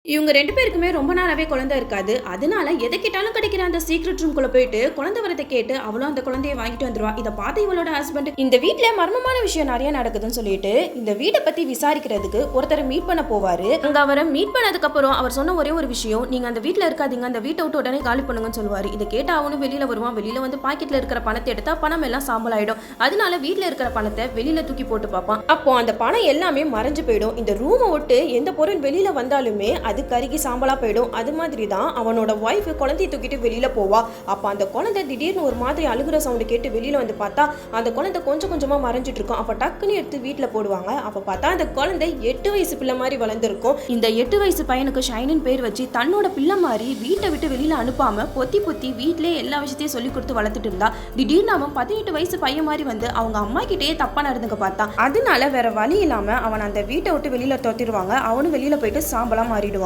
இவங்க 2 பேருக்குமே ரொம்ப நாளாவே குழந்தை இருக்காது. அதனால எத கேட்டாலும் கிடைக்கிற அந்த சீக்ரெட் ரூம்குள்ள போயிட்டு குழந்தை வரத கேட்டு அவளும் அந்த குழந்தைய வாங்கிட்டு வந்துருவா. இத பார்த்த இவளோட ஹஸ்பண்ட் இந்த வீட்ல மர்மமான விஷயம் நெறைய நடக்குதுன்னு சொல்லிட்டு இந்த வீட பத்தி விசாரிக்கிறதுக்கு ஒருத்தரை மீட் பண்ண போவாரு. அங்க அவரை மீட் பண்ணதுக்கு அப்புறம் அவர் சொன்ன ஒரே ஒரு விஷயம், நீங்க அந்த வீட்ல இருக்காதீங்க, அந்த வீட்டை விட்டு உடனே காலி பண்ணுங்கன்னு சொல்லுவாரு. இத கேட்டு அவனும் வெளியில வருவான். வெளியில வந்து பாக்கெட்ல இருக்கிற பணத்தை எடுத்தா பணம் எல்லாம் சாம்பல் ஆயிடும். அதனால வீட்ல இருக்கிற பணத்தை வெளியில தூக்கி போட்டு பார்ப்பான். அப்போ அந்த பணம் எல்லாமே மறைஞ்சு போயிடும். இந்த ரூமை விட்டு எந்த பொருள் வெளியில வந்தாலுமே அது கருகி சாம்பலா போயிடும். அது மாதிரி தான் அவனோட ஒய்ஃப் குழந்தையை தூக்கிட்டு வெளியில போவா. அப்ப அந்த குழந்தை திடீர்னு ஒரு மாதிரி அழுகுற சவுண்ட் கேட்டு வெளியில வந்து பார்த்தா அந்த குழந்தை கொஞ்சம் கொஞ்சமா மறைஞ்சிட்டு இருக்கும். அப்ப டக்குன்னு எடுத்து வீட்டுல போடுவாங்க. அப்ப பார்த்தா அந்த குழந்தை 8 வயசு பிள்ளை மாதிரி வளர்ந்துருக்கும். இந்த 8 வயசு பையனுக்கு ஷைனின் பேர் வச்சு தன்னோட பிள்ளை மாதிரி வீட்டை விட்டு வெளியில அனுப்பாம பொத்தி பொத்தி வீட்டிலே எல்லா விஷயத்தையும் சொல்லி கொடுத்து வளர்த்துட்டு இருந்தா. திடீர்னு அவன் 18 வயசு பையன் மாதிரி வந்து அவங்க அம்மா கிட்டேயே தப்பா நடந்துக்க பார்த்தான். அதனால வேற வழி இல்லாம அவன் அந்த வீட்டை விட்டு வெளியில தொத்திடுவாங்க. அவனும் வெளியில போயிட்டு சாம்பலா மாறிடுவான்.